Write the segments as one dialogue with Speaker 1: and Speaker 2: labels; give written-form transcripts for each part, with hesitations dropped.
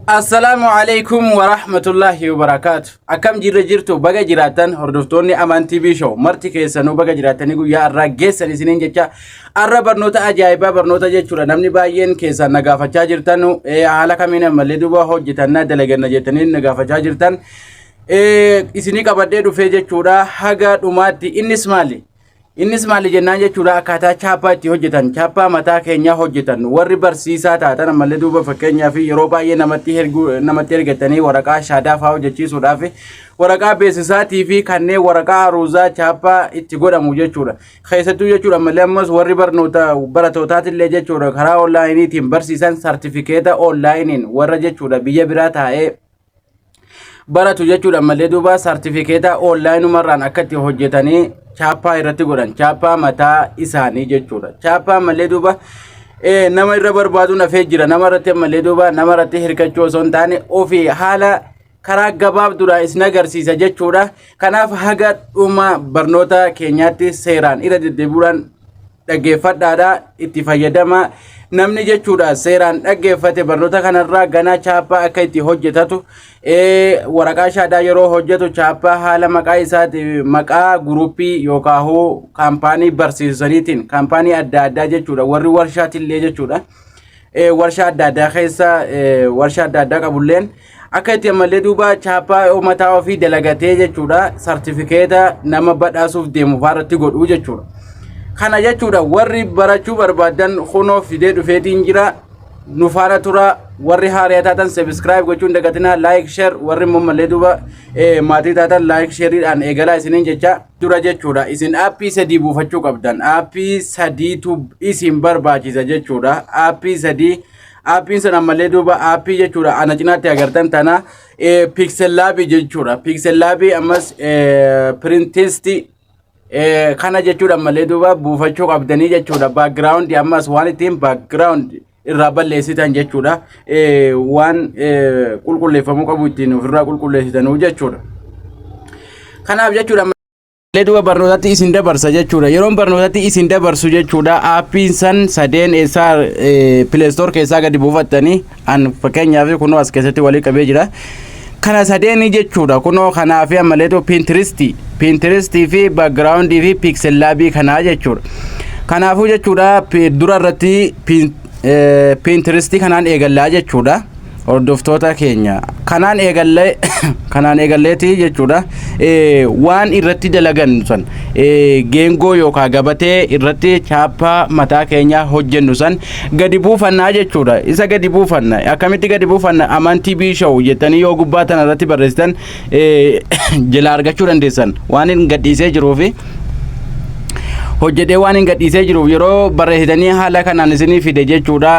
Speaker 1: Assalamu alaikum wa rahmatullahi wa barakatuh. Akkam jirtu baga jiraatan hordoftoonni Aman TV show marti keessanuu baga jiraatanii guyyaa irraa geessan isiniin jecha arra barnoota ajaa'ibaa barnoota jechuudha namni baay'een keessan nagaafachaa jirtan haala kamiin malee duba hojjetanna dalaganna jettanii nagaafachaa jirtan isinii qabadhee dhufee jechuudha haga dhumaatti innis maali jennaan jechuudha akkaataa chaappaa itti hojjetan chaappaa mataa keenya hojjetan warri barsiisaa taatan ammallee duuba fakkeenyaa fi yeroo baay'ee namatti ergatanii waraqaa shaadaa fa'aa hojjechiisuudhaaf waraqaa beeksisaatii fi kanneen waraqaa aruuzaa chaappaa itti godhamu jechuudha keessattuu jechuudha ammallee ammas warri barattootaatillee jechuudha karaa onlaayiniitiin barsiisan sartifikeeta onlaayiniin warra jechuudha biyya biraa taa'ee baratu jechuudha ammallee duuba sartifikeeta onlaayinumarraan akka itti hojjetanii chaappaa irratti godhan chaappaa mataa isaanii jechuudha chaappaa ammallee duuba nama irra barbaadu nafee jira nama irratti ammallee duuba nama irratti hirkachuu osoo hin taane ofii haala karaa gabaabduudha isin agarsiisa jechuudha kanaaf haga dhuma barnoota keenyaatti seeraan irra deddeebi'uudhaan dhaggeeffadhaadha itti fayyadama namni jechuudha seeraan dhaggeeffate barnoota kanarraa ganaa chaappaa akka itti hojjetatu waraqaa shaadaa yeroo hojjetu chaappaa haala maqaa isaati maqaa guruupii yookaan kaampaanii barsiisaniitiin kaampaanii adda addaa jechuudha warri warshaatillee jechuudha warshaa adda addaa keessa warshaa adda addaa qabulleen akka itti ammallee duuba chaappaa mataa ofii dalagatee jechuudha sartifikeeta nama badhaasuuf deemu faarratti godhuu jechuudha kana jechuudha warri barachuu barbaadan kunoo fidee dhufeetiin jira nu faana tura warri haariyaa taatan subscribe gochuun dagatina like share warri mammallee duuba maatii taatan like shareidhaan eegalaa isiniin jecha dura jechuudha isin aappii sadii buufachuu qabdan aappii sadiitu isin barbaachisa jechuudha aappii sadii aappiin sana ammallee duuba aappii jechuudha ana cinaatti agartan tana pixel lab jechuudha pixel lab ammas printest kana jechuudha ammallee duuba buufachuu qabdanii jechuudha background ammas waan ittiin background irraa balleessitan jechuudha waan qulqulleeffamuu qabu ittiin ofirraa qulqulleessitanuu jechuudha kanaaf jechuudha duuba barnootatti isin dabarsa jechuudha yeroon barnootatti isin dabarsu jechuudha aappiin san sadeen isaa Play Store keessaa gadi buufattanii an fakkeenyaaf kunoo as keessatti walii qabee jira kana sadeeni jechuudha kunoo kanaa fi ammallee Pinterest fi background fi pixel lab kana jechuudha kanaafuu jechuudha dura irratti Pinterest kanaan eegallaa jechuudha hordoftoota keenya kanaan eegalleeti jechuudha waan irratti dalagan san geengoo yookaan gabatee irratti chaappaa mataa keenya hojjennu san gadi buufannaa jechuudha isa gadi buufanna akkamitti gadi buufanna Aman TV show jettanii yoo gubbaa tana irratti barreessitan jala argachuu dandeessan waan hin gadhiisee jiruufi hojjetee waan hin gadhiisee jiruuf yeroo barreessitanii haala kanaan isinii fide jechuudha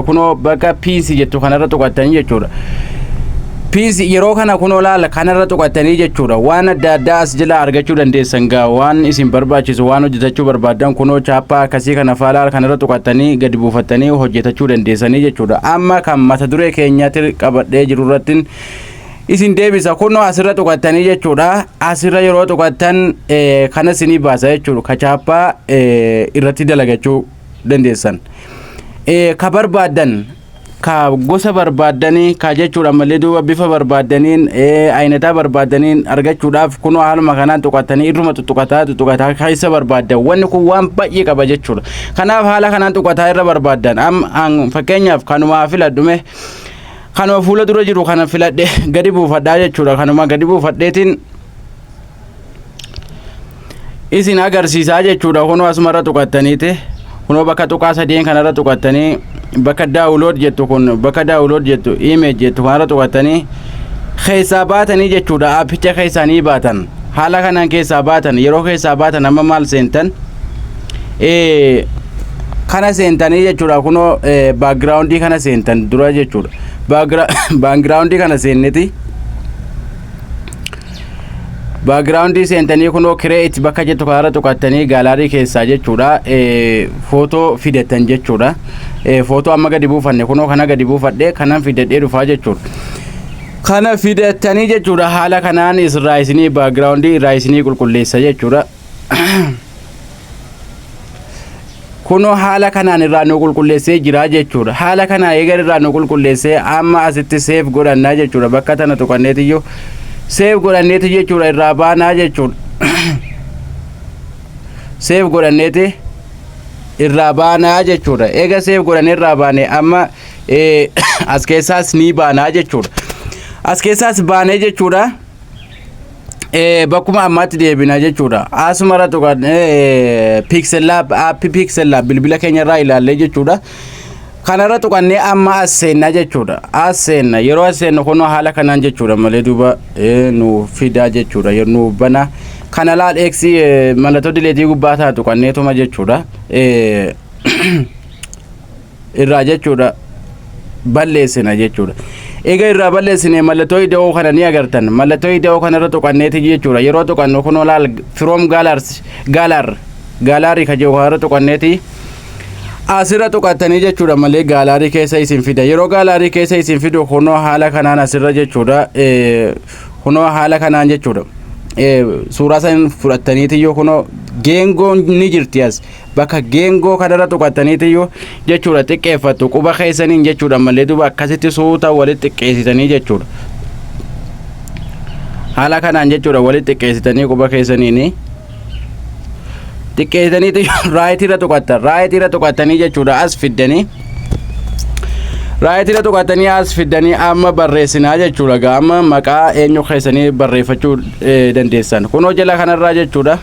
Speaker 1: kunoo bakka piinsi jettu kanarra tuqattanii jechuudha piinsi yeroo kana kunoo laala kanarra tuqattanii jechuudha waan adda addaa as jala argachuu dandeessan gaa waan isin barbaachisu waan hojjetachuu barbaadan kunoo chaappaa akkasii kana faalaal kanarra tuqattanii gadi buufattanii hojjetachuu dandeessanii jechuudha amma kan mata duree keenyaatti qabadhee jiru irratti isin deebisa kunoo asirra tuqattanii jechuudha asirra yeroo tuqattan kana isinii baasa jechuudha ka chaappaa irratti dalagachuu dandeessan ka barbaadan ka gosa barbaadanii ka jechuudha ammallee duuba bifa barbaadaniin ayinataa barbaadaniin argachuudhaaf kunoo haaluma kanaan tuqattanii irruma tuqataa keessa barbaadan wanni kun waan baay'ee qaba jechuudha kanaaf haala kanaan tuqataa irra barbaadan fakkeenyaaf kanumaa filadhume kanuma fuula dura jiru kana filadhe gadi buufadhaa jechuudha kanuma gadi buufadheetiin isin agarsiisaa jechuudha kunoo asumarra tuqattaniiti kunoo bakka tuqaa sadeen kanarra tuqattanii bakka download jettu kun bakka download jettu image jettu kanarra tuqattanii keessaa baatanii jechuudha aappicha keessaanii baatan haala kanaan keessaa baatan yeroo keessaa baatan amma maal seentan kana seentanii jechuudha kunoo background kana seentan dura jechuudha background kana seenneti background seentanii kunoo create bakka jettu kanarra tuqattanii gallery keessaa jechuudha footoo fidatan jechuudha footoo amma gadi buufanne kunoo kana gadi buufadhe kanan fidadhee dhufaa jechuudha kana fidatanii jechuudha haala kanaan irraa isinii background irraa isinii qulqulleessa jechuudha kuno haala kanaan irraa nu qulqulleessee jira jechuudha. Haala kana eegar irraa nu qulqulleessee amma asitti save godhannaa jechuudha. Bakka tana tuqanneetiyyuu save godhanneeti jechuudha irraa baanaa jechuudha. Save godhanneeti irraa baanaa jechuudha. Eega save godhannee irraa baane amma as keessaas ni baanaa jechuudha. As keessaas baanee jechuudha. Bakkuma ammaatti deebina jechuudha. Asumara tuqan Pixel Lab app Pixel Lab bilbila keenya irraa ilaallee jechuudha. Kanarra tuqannee amma as seenna jechuudha. As seenna yeroo as seennu kunoo haala kanaan jechuudha malee duuba nu fidaa jechuudha yeroo bana kana laal x mallattoo dileetii gubbaa ta'a tuqanneetuma jechuudha. Irraa jechuudha balleessina jechuudha. Eega irraa balleessine mallattoo ida'oo kana ni agartan. Mallattoo ida'oo kanarra tuqanneeti jechuudha. Yeroo tuqannu kunoo laal from gallery ka jiru kanarra tuqanneeti asirra tuqattanii jechuudha malee gallery keessa isin fida. Yeroo gallery keessa isin fidu kunoo haala kanaan asirra jechuudha. Kunoo haala kanaan jechuudha. Suuraa san fudhattaniiti yoo kunoo geengoon ni jirti as bakka geengoo kanarra tuqattaniiti yoo jechuudha xiqqeeffattu quba keessaniin jechuudha malee duuba akkasitti suuta walitti xiqqeessitanii jechuudha. Haala kanaan jechuudha walitti xiqqeessitanii quba keessaniin xiqqeessitaniiti raayitiirra tuqattan raayitiirra tuqattanii jechuudha as fiddanii raayitiirra tuqattanii as fiddanii amma barreessinaa jechuudha gaama maqaa eenyu keessanii barreeffachuu dandeessan kunoo jala kanarraa jechuudha.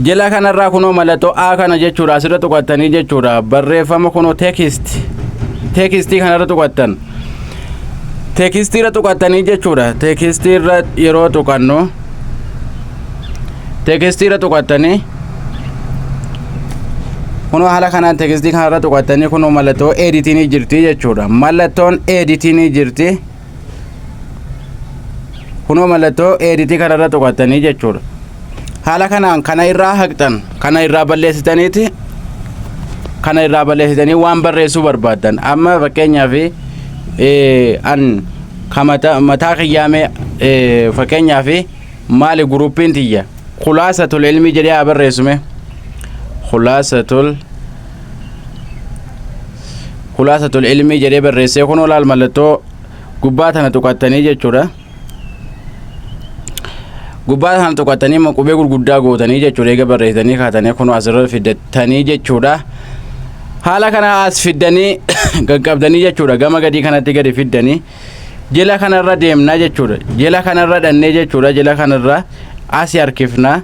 Speaker 1: Jala kanarraa kunoo mallattoo A kana jechuudha asirra tuqattanii jechuudha barreeffama kunoo tekstii kanarra tuqattan tekstiirra tuqattanii jechuudha. Tekstiirra yeroo tuqannu tekstiirra tuqattanii kunoo haala kanaan tekstii kanarra tuqattanii kunoo mallattoo editii jirti jechuudha. Mallattoon editii jirti kunoo mallattoo editii kanarra tuqattanii jechuudha. Haala kanaan kana irraa haqxan kana irraa balleessitaniiti kana irraa balleessitanii waan barreessuu barbaadan amma fakkeenyaaf an kamata mataa qiyyaame fakkeenyaaf maali guruupiin tiyya khulaasatul ilmi jedhee barreessume khulaasatul ilmi jedhee barreessee kunoo laal mallattoo gubbaa tana tuqattanii jechuudha. Gubbaa kana tuqattanii maqubee gurguddaa gootanii jechuudha. Eega barreessanii kaatanii kunoo asirra fidatanii jechuudha. Haala kana as fiddanii gaggabdanii jechuudha. Gama gadii kanatti gadi fiddanii jala kanarra deemna jechuudha. Jala kanarra dhannee jechuudha. Jala kanarra as harkifna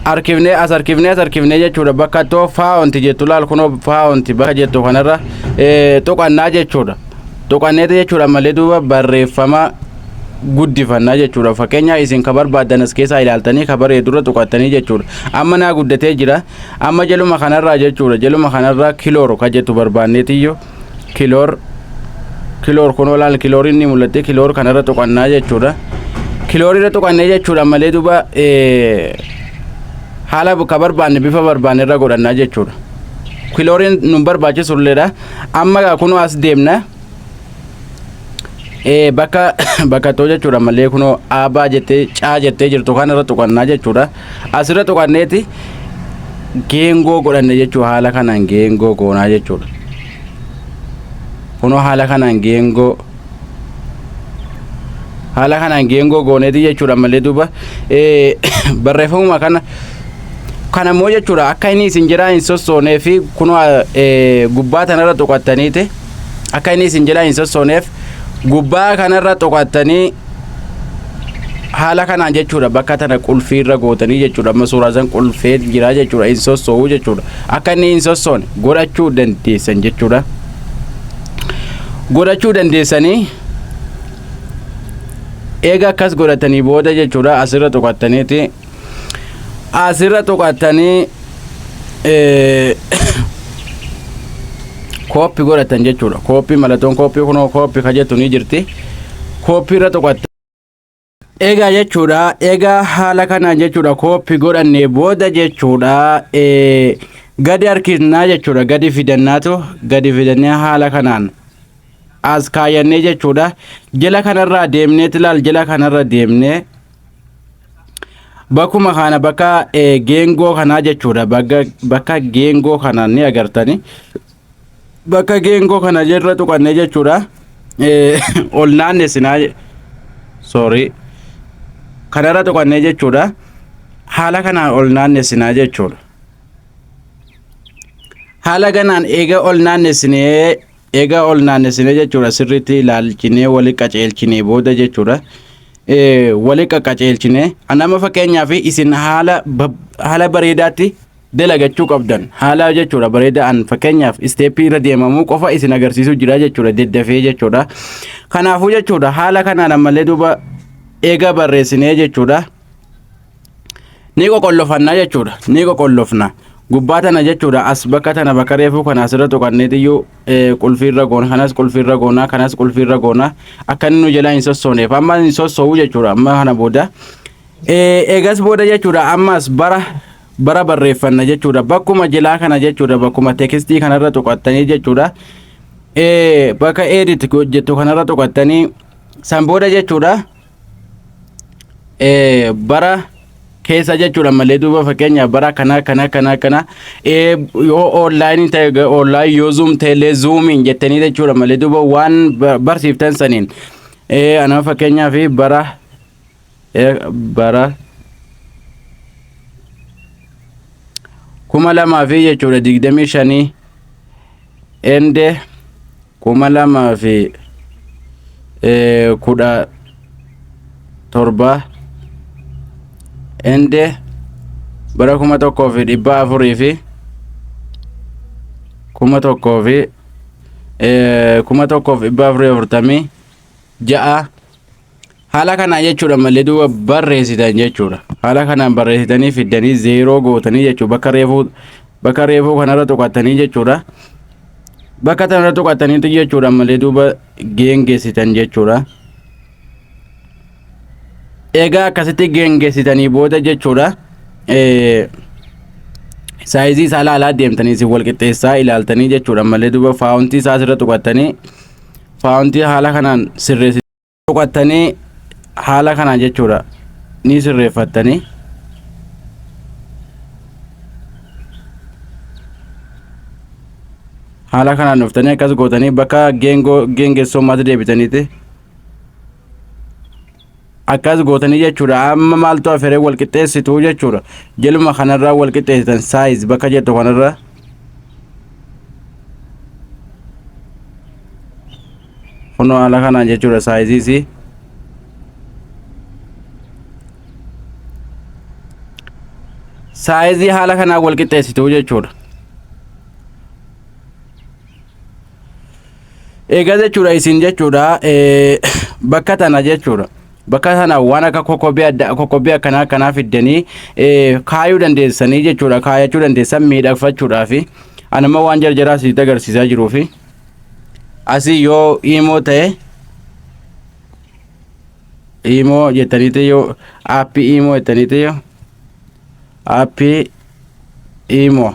Speaker 1: harkifnee jechuudha. Bakka too faawonti jettu laal kunoo faawonti bakka jettu kanarra tuqannaa jechuudha. Tuqanneeti jechuudha malee duuba barreeffama guddifannaa jechuudha. Fakkeenya isin ka barbaadan as keessaa ilaaltanii ka bareedurra tuqattanii jechuudha. Amma naa guddatee jira. Amma jaluma kanarraa jechuudha. Jaluma kanarraa kiloor ka jettu barbaanneetiyyo kiloor kunoo laal kilooriin ni mul'atte kiloor kanarra tuqannaa jechuudha. Kiloorirra tuqannee jechuudha malee duuba haala ka barbaanne bifa barbaannerra godhannaa jechuudha. Kilooriin nu barbaachisulleedha. Amma kunoo as deemna. Bakka too jechuudha malee kunoo aabaa jettee caa jettee jirtu kanarra tuqannaa jechuudha. Asirra tuqanneeti geengoo godhanne jechuudha. Haala kanaan geengoo goonaa jechuudha. Kunoo haala kanaan geengoo gooneeti jechuudha malee duuba barreeffamuma kana moo jechuudha akka inni isin jiraa hin sossooneef kunoo gubbaa tanarra tuqattaniiti akka inni isin jiraa hin sossooneef gubbaa kanarra tuqattanii haala kanaan jechuudha. Bakka tana qulfiirra gootanii jechuudha. Amma suuraa san qulfee jira jechuudha. Hin sossoo'u jechuudha. Akka inni hin sossoone godhachuu dandeessan jechuudha. Godhachuu dandeessanii eega akkas godhatanii booda jechuudha asirra tuqattanii kooppi godhatan jechuudha. Kooppi mallattoon kooppi kunoo kooppi ka jettu ni jirti. Kooppiirra tuqatta. Egaa jechuudha. Egaa haala kanaan jechuudha kooppi godhannee booda jechuudha gadi harkisnaa jechuudha. Gadi fidannee haala kanaan as kaayannee jechuudha. Jala kanarraa deemnee tilaal jala kanarra deemnee Bakkuma kana bakka geengoo kanaa jechuudha. Bakka geengoo kana ni agartani. Bakka geengoo kana jirra tuqannee jechuudha. Ol naannessinaa sorry. Kanarra tuqannee jechuudha. Haala kanaan ol naannessinaa jechuudha. Haala kanaan eega ol naannessinee jechuudha sirriitti ilaalchinee wali qaceelchinee booda jechuudha. Wali qaqqaceelchine anama fakkeenyaaf isin haala bareedaatti dalagachuu qabdan haala jechuudha bareedaan fakkeenyaaf isteeppii irra deemamuu qofa isin agarsiisuu jira jechuudha deddafee jechuudha. Kanaafuu jechuudha haala kanaan ammallee duuba eega barreessinee jechuudha ni qoqollofannaa jechuudha ni qoqollofna gubbaa tana jechuudha as bakka tana bakka reefuu kana asirra tuqanneetiyyuu qulfiirra goona kanas qulfiirra goona kanas qulfiirra goona akka inni nu jalaa hin sossooneef amma hin sossoowu jechuudha amma kana booda eegas booda jechuudha ammas bara barreeffanna jechuudha bakkuma jalaa kana jechuudha bakkuma tekstii kanarra tuqattanii jechuudha bakka edit jettu kanarra tuqattanii san booda jechuudha bara keessa jechuudha malee duuba fakkeenya bara kana yoo online ta'e online yoo zoom ta'e zoomiin jettanii jechuudha malee duuba waan barsiiftan saniin ana fakkeenyaa fi bara 2000 fi jechuudha 25 ende 2000 fi 17 ende bara 1400 fi 1446 haala kanaan jechuudha malee duuba barreessitan jechuudha haala kanaan barreessitanii fiddanii zeeroo gootanii jechuudha bakka reefuu kanarra tuqattanii jechuudha bakka tanarra tuqattaniitu jechuudha malee duuba geengeessitan jechuudha. Egaa akkasitti geengeessitanii booda jechuudha saayizii isaa ilaalaa deemtanii isin wal qixxeessaa ilaaltanii jechuudha malee duuba faawuntii isaa asirra tuqattanii faawuntii haala kanaan sirreessitanii tuqattanii haala kanaan jechuudha ni sirreeffattanii haala kanaan dhuftanii akkas gootanii bakka geengeessummaatti deebitaniiti akkas gootanii jechuudha amma maaltu afere wal qixxeessitu jechuudha jaluma kanarraa wal qixxeessitan saayiz bakka jettu kanarra kunoo haala kanaan jechuudha saayiziisi saayizii haala kanaan wal qixxeessitu jechuudha. Egaa jechuudha isin jechuudha bakka tana jechuudha bakka tana waan akka kokobii akkanaa fiddanii kaayuu dandeessanii jechuudha kaayachuu dandeessan miidhagfachuudhaafi anama waan jarjaraa asitti agarsiisaa jiruufi asii yoo imoo ta'e imoo jettaniiti yoo aappii imoo jettaniiti yoo aappii imoo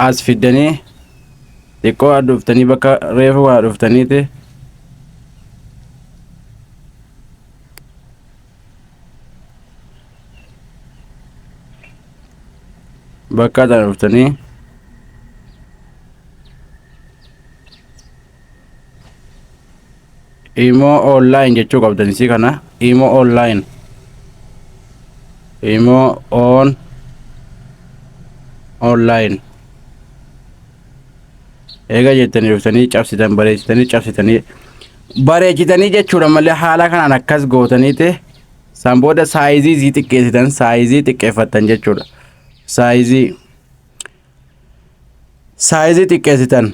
Speaker 1: as fiddanii xiqqoo dhuftanii bakka reefu waa dhuftaniiti bakka tana dhuftanii imoo online jechuu qabdanisii kana imoo online imoo online eega jettanii dhuftanii cabsitan bareechitanii jechuudha malee haala kanaan akkas gootaniiti san booda saayizii xiqqeessitan saayizii xiqqeeffattan jechuudha saayizii xiqqeessitan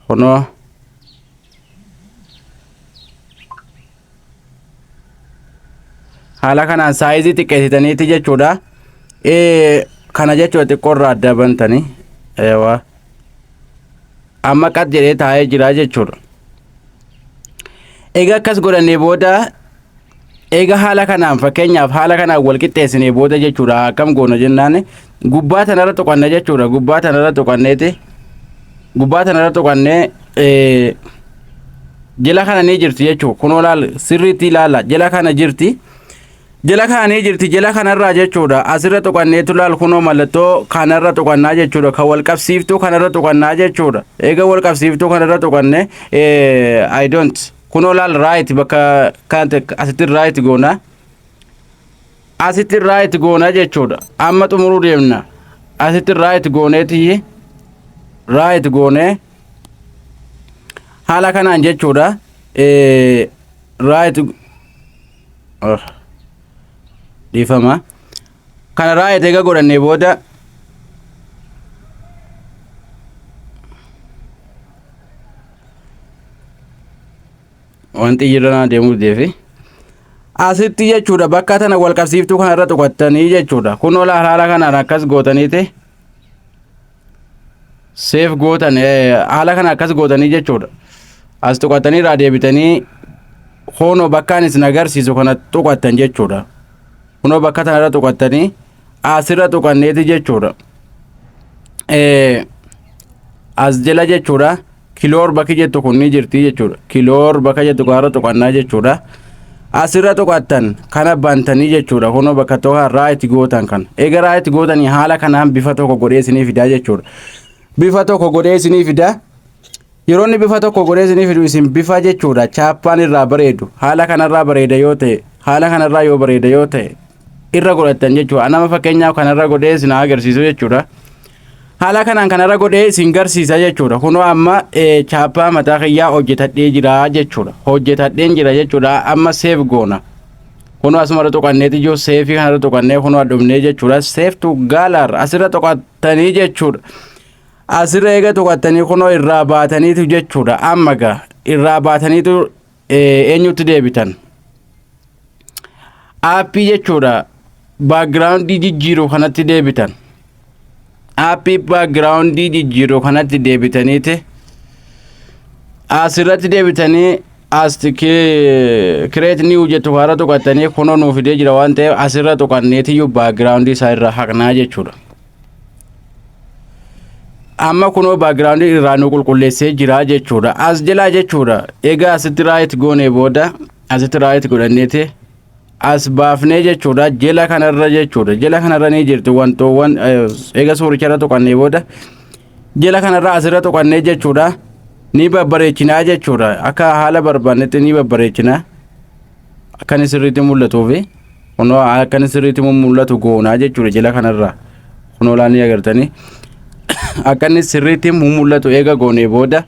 Speaker 1: kunoo haala kanaan saayizii xiqqeessitaniiti jechuudha kana jechuudha xiqqoorraa adda bantanii eewaa amma qad jedhee taa'ee jira jechuudha. Egaa akkas godhannee booda eega haala kanaan fakkeenyaaf haala kanaan wal qixxeessinee booda jechuudha akkam goona jennaan gubbaa tanarra tuqanna jechuudha gubbaa tanarra tuqannee jala kana ni jirti jechuudha kunoo laal sirriitti ilaala jala kana jirti jala kana ni jirti jala kanarraa jechuudha asirra tuqanneetu laal kunoo mallattoo kanarra tuqannaa jechuudha kan wal qabsiiftuu kanarra tuqannaa jechuudha eega wal qabsiiftuu kanarra tuqanne I don't kunoo laal right bakka kan asitti right goona asitti right goona jechuudha amma xumuruu deemna asitti right gooneeti right goone haala kanaan jechuudha right difama kana right eega godhanne booda wanti jirana deemuu deefi asitti jechuudha bakka tana wal qabsiiftuu kana irra tuqattanii jechuudha kunoo haala kanaan akkas gootaniite save gootan haala kana akkas gootanii jechuudha as tuqattanii irraa deebitanii hono bakkaan isin agarsiisu kana tuqattan jechuudha kunoo bakka tana irra tuqattanii asirra tuqanneeti jechuudha as jala jechuudha kiloor bakki jettu kun ni jirti jechuudha kiloor bakka jettu kanarra tuqannaa jechuudha asirra tuqattan kana bantanii jechuudha kunoo bakka tokko right gootan kan eega right gootanii haala kanaan bifa tokko godhee isinii fidaa jechuudha bifa tokko godhee isinii fida yeroo inni bifa tokko godhee isinii fidu isin bifa jechuudha chaappaan irraa bareedu haala kanarraa bareeda yoo ta'e haala kanarraa yoo bareeda yoo ta'e irra godhattan jechuudha nama fakkeenyaaf kanarra godhee isin agarsiisu jechuudha haala kanaan kanarra godhee isin garsiisa jechuudha kunoo amma chaappaa mataa kiyyaa hojjetadhee jira jechuudha hojjetadheen jira jechuudha amma save goona kunoo asuma tuqanneeti joo save kanarra tuqannee kunoo adumnee jechuudha save to galar asirra tuqattanii jechuudha asirra eega tuqattanii kunoo irraa baataniitu jechuudha amma gaa irraa baataniitu eenyutti deebitan aappii jechuudha backgroundii jijjiiru kanatti deebitan aappii backgroundii jijjiiru kanatti deebitaniite asirratti deebitanii as create new jettu kaara tuqattanii kunoo nuu fidee jira waan ta'eef asirra tuqanneetiyyuu backgroundii isaa irraa haqnaa jechuudha amma kunoo backgroundii irraa nu qulqulleessee jira jechuudha as jalaa jechuudha egaa asitti right goone booda asitti right godhanneeti as baafnee jechuudha jala kanarra jechuudha jala kanarra ni jirti wantoowwan eega suuricharra tuqannee booda jala kanarra asirra tuqannee jechuudha ni babbareechinaa jechuudha akka haala barbaannetti ni babbareechinaa akkan sirriitti mul'atuufi kunoo akkan sirriitti mul'atu goonaa jechuudha jala kanarra kunoo laanii agartanii akkan sirriitti mul'atu eega goone booda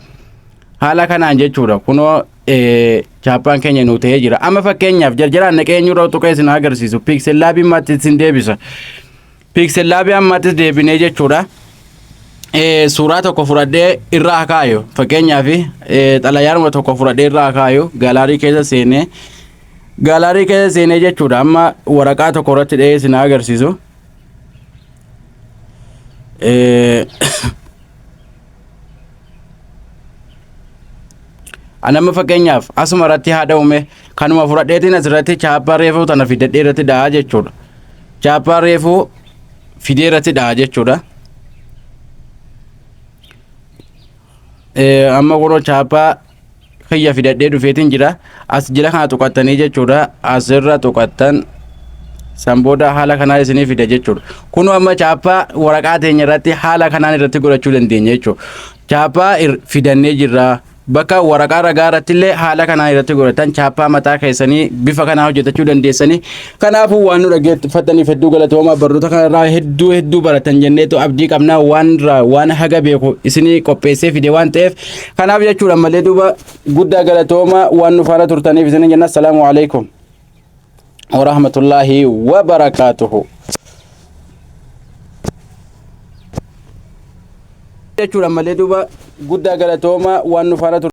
Speaker 1: haala kanaan jechuudha kunoo chaappaan keenya nu ta'ee jira amma fakkeenyaaf jarjaraan naqeenyu irraa tuqee isin agarsiisu pixel laabii ammaatti isin deebisa pixel laabii ammaatti deebinee jechuudha suuraa tokko fudhadhee irraa kaayo fakkeenyaaf xalayaanuma tokko fudhadhee irraa kaayo gaalaarii keessa seenee jechuudha amma waraqaa tokko irratti dhee isin agarsiisu anama fakkeenyaaf asuma irratti haadha uume kanuma fudhadheetiin asirratti chaappaa reefuu tana fidadhee irratti dha'a jechuudha chaappaa reefuu fidee irratti dha'a jechuudha amma kunoo chaappaa kiyya fidadhee dhufeetiin jira as jala kana tuqattanii jechuudha asirra tuqattan san booda haala kanaa isinii fida jechuudha kunoo amma chaappaa waraqaa teenya irratti haala kanaan irratti godhachuu dandeenya jechuudha chaappaa fidannee jirra bakka waraqaa ragaa irratti illee haala kanaa irratti godhatan chaappaa mataa keessanii bifa kanaa hojjetachuu dandeessanii kanaafuu waan nu dhaggeeffataniif hedduu galatoomaa barnoota kanarraa hedduu baratan jenneetu abdii qabnaa waan haga beeku isinii qopheessee fide waan ta'eef kanaaf jechuudha malee duuba guddaa galatoomaa waan nu faana turtaniif isin jenna assalaamu alaykum wa rahmatullaahi wa barakaatuhu jechuudha malee duuba guddaa galatoomaa waan nu faana